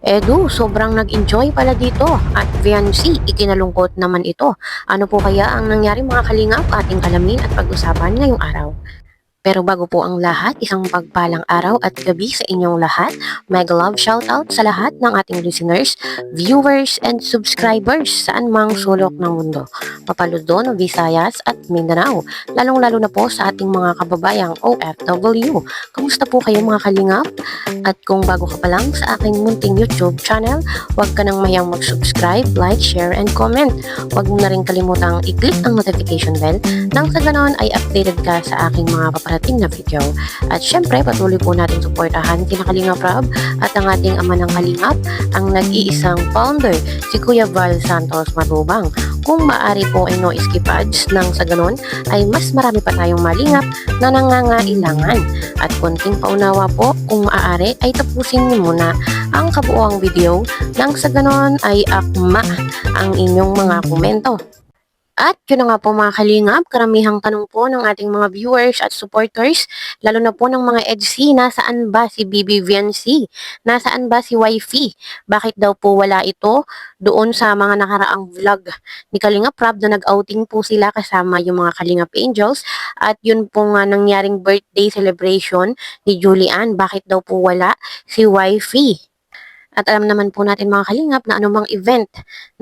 Edu, sobrang nag-enjoy pala dito at Viancy, ikinalungkot naman ito. Ano po kaya ang nangyari mga kalingap ating alamin at pag-usapan ngayong araw? Pero bago po ang lahat, isang pagpalang araw at gabi sa inyong lahat. Mega love shoutout sa lahat ng ating listeners, viewers, and subscribers saan mang sulok ng mundo. Papaludon, Visayas at Mindanao. Lalong-lalo na po sa ating mga kababayang OFW. Kamusta po kayo mga kalingap? At kung bago ka pa lang sa aking munting YouTube channel, huwag ka nang mayang mag-subscribe, like, share, and comment. Huwag mo na rin kalimutang i-click ang notification bell nang sa ganon ay updated ka sa aking mga paparating na video. At syempre, patuloy po natin suportahan kina Kalingap Rob at ang ating ama ng Kalingap, ang nag-iisang founder, si Kuya Val Santos Matubang. Kung maaari po ay no skip ads nang sa ganon ay mas marami pa tayong malingap na nangangailangan. At konting paunawa po, kung maaari ay tapusin niyo muna ang kabuoang video nang sa ganon ay akma ang inyong mga komento. At yun na nga po mga kalingap, karamihang tanong po ng ating mga viewers at supporters, lalo na po ng mga EDC, nasaan ba si Bibi Viancy? Nasaan ba si Wifey? Bakit daw po wala ito doon sa mga nakaraang vlog ni Kalingap Rob na nag-outing po sila kasama yung mga Kalingap Angels at yun po nga nangyaring birthday celebration ni Julian. Bakit daw po wala si Wifey? At alam naman po natin mga kalingap na anumang event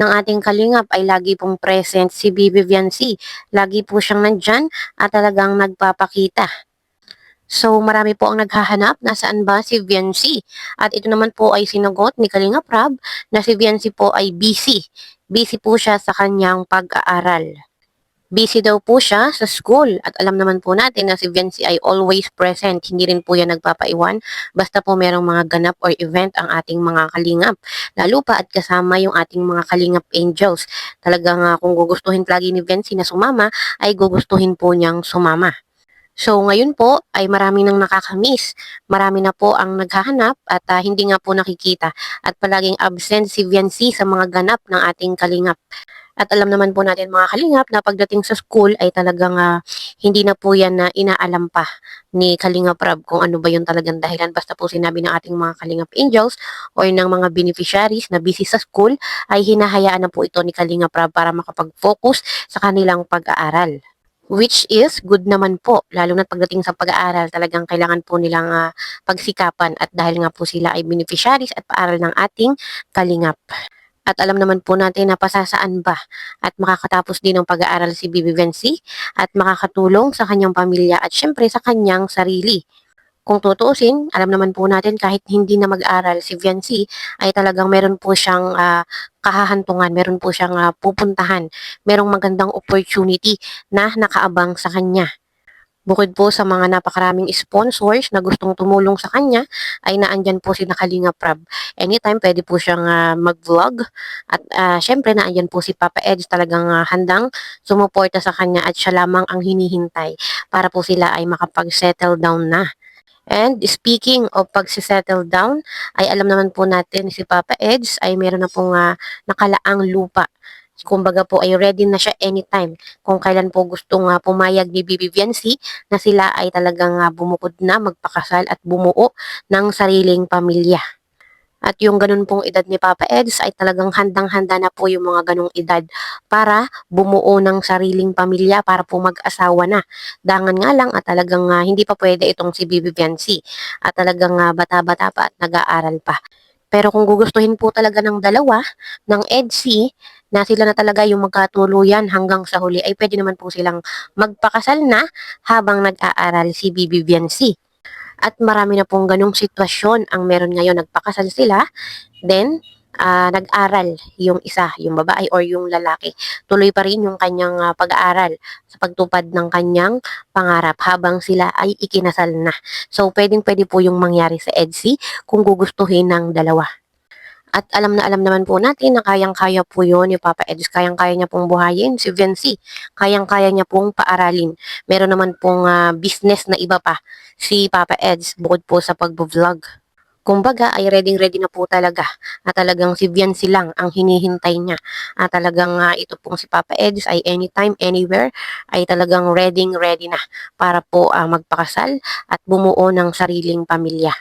ng ating kalingap ay lagi pong present si Bibi Viancy. Lagi po siyang nandyan at talagang nagpapakita. So marami po ang naghahanap na saan ba si Viancy. At ito naman po ay sinagot ni Kalingap Rob na si Viancy po ay busy. Busy po siya sa kanyang pag-aaral. Busy daw po siya sa school at alam naman po natin na si Viancy ay always present. Hindi rin po yan nagpapaiwan basta po merong mga ganap or event ang ating mga kalingap. Lalo pa at kasama yung ating mga kalingap angels. Talagang kung gugustuhin lagi ni Viancy na sumama ay gugustuhin po niyang sumama. So ngayon po ay marami nang nakakamiss. Marami na po ang naghahanap at hindi nga po nakikita. At palaging absent si Viancy sa mga ganap ng ating kalingap. At alam naman po natin mga kalingap na pagdating sa school ay talagang hindi na po yan na inaalam pa ni Kalingap Rob kung ano ba yung talagang dahilan. Basta po sinabi ng ating mga Kalingap Angels or ng mga beneficiaries na busy sa school ay hinahayaan na po ito ni Kalingap Rob para makapag-focus sa kanilang pag-aaral. Which is good naman po, lalo na pagdating sa pag-aaral, talagang kailangan po nilang pagsikapan at dahil nga po sila ay beneficiaries at paaral ng ating Kalingap. At alam naman po natin na pasasaan ba at makakatapos din ng pag-aaral si Bibi Viancy at makakatulong sa kanyang pamilya at syempre sa kanyang sarili. Kung tutuusin, alam naman po natin kahit hindi na mag-aral si Viancy ay talagang meron po siyang kahahantungan, meron po siyang pupuntahan, merong magandang opportunity na nakaabang sa kanya. Bukod po sa mga napakaraming sponsors na gustong tumulong sa kanya, ay naandyan po si Kalingap Rob. Anytime, pwede po siyang mag-vlog. At syempre, naandyan po si Papa Eds talagang handang sumuporta sa kanya at siya lamang ang hinihintay para po sila ay makapag-settle down na. And speaking of pag-settle down, ay alam naman po natin si Papa Eds ay meron na pong nakalaang lupa. Kumbaga po ay ready na siya anytime kung kailan po gustong pumayag ni Bibi Viancy na sila ay talagang bumukod na magpakasal at bumuo ng sariling pamilya. At yung ganun pong edad ni Papa Eds ay talagang handang-handa na po yung mga ganung edad para bumuo ng sariling pamilya para po mag-asawa na. Dangan nga lang at talagang hindi pa pwede itong si Bibi Viancy at talagang bata-bata pa at nag-aaral pa. Pero kung gugustuhin po talaga ng dalawa, ng EDC, na sila na talaga yung magkatuluyan hanggang sa huli, ay pwede naman po silang magpakasal na habang nag-aaral si Bibi Viancy. At marami na pong ganong sitwasyon ang meron ngayon. Nagpakasal sila, then nag-aral yung isa, yung babae or yung lalaki. Tuloy pa rin yung kanyang pag-aaral sa pagtupad ng kanyang pangarap habang sila ay ikinasal na. So, pwedeng-pwede po yung mangyari sa EDC kung gugustuhin ng dalawa. At alam na alam naman po natin na kayang-kaya po yun ni Papa Eds. Kayang-kaya niya pong buhayin si Viancy. Kayang-kaya niya pong paaralin. Meron naman pong business na iba pa si Papa Eds bukod po sa pag-vlog. Kumbaga ay ready-ready na po talaga at talagang si Viancy lang ang hinihintay niya. At talagang ito pong si Papa Eds ay anytime, anywhere ay talagang ready-ready na para po magpakasal at bumuo ng sariling pamilya.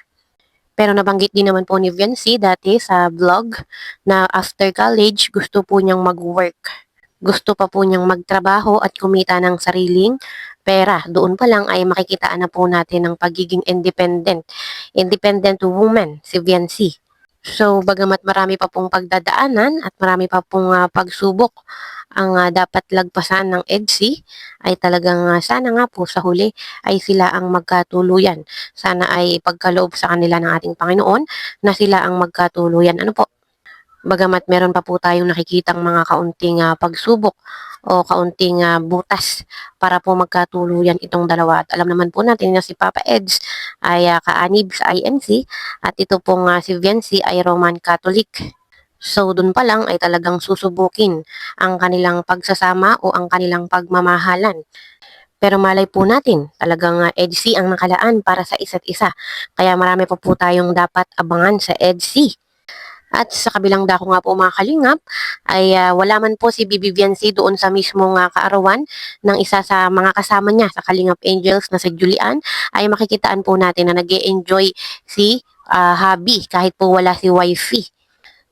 Pero nabanggit din naman po ni Viancy dati sa vlog na after college gusto po niyang mag-work. Gusto pa po niyang magtrabaho at kumita ng sariling pera. Doon pa lang ay makikitaan na po natin ng pagiging independent. Independent woman, si Viancy. So, bagamat marami pa pong pagdadaanan at marami pa pong pagsubok ang dapat lagpasan ng EDSI, ay talagang sana nga po sa huli ay sila ang magkatuluyan. Sana ay pagkaloob sa kanila ng ating Panginoon na sila ang magkatuluyan. Ano po? Bagamat meron pa po tayong nakikitang mga kaunting pagsubok o kaunting butas para po magkatuluyan itong dalawa. At alam naman po natin na si Papa Eds ay kaanib sa INC at ito pong si Viancy ay Roman Catholic. So, dun pa lang ay talagang susubukin ang kanilang pagsasama o ang kanilang pagmamahalan. Pero malay po natin, talagang EDC ang nakalaan para sa isa't isa. Kaya marami pa po tayong dapat abangan sa EDC. At sa kabilang dako nga po mga kalingap, ay wala man po si Bibi Viancy doon sa mismong kaarawan ng isa sa mga kasama niya sa Kalingap Angels na si Julian, ay makikitaan po natin na nag-e-enjoy si Habi kahit po wala si wifey.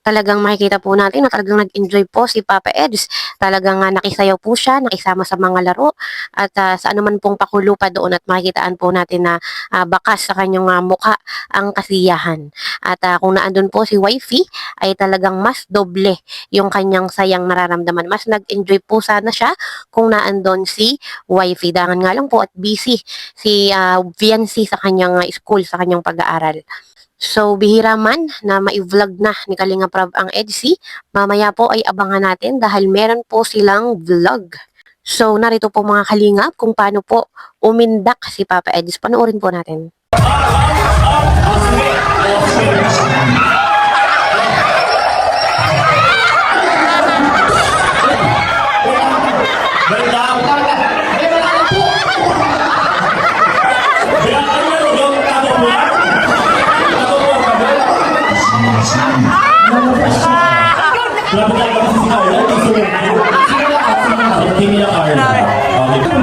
Talagang makikita po natin na talagang nag-enjoy po si Papa Eds. Talagang nakisayaw po siya, nakisama sa mga laro at sa anuman pong pakulo pa doon at makikitaan po natin na bakas sa kanyang mukha ang kasiyahan. At kung naandun po si wifey ay talagang mas doble yung kanyang sayang nararamdaman. Mas nag-enjoy po sana siya kung naandun si wifey. Dangan nga lang po at busy si Viancy sa kanyang school, sa kanyang pag-aaral. So, bihira man na mai-vlog na ni Kalinga Prab ang EDC, mamaya po ay abangan natin dahil meron po silang vlog. So, narito po mga kalingap kung paano po umindak si Papa Eds. Panoorin po natin.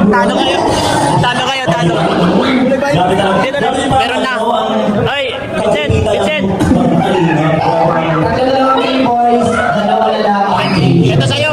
Talo kayo. Talo kayo, talo. Dito na, meron na. Ay, Vincent, Vincent. Ito sa'yo.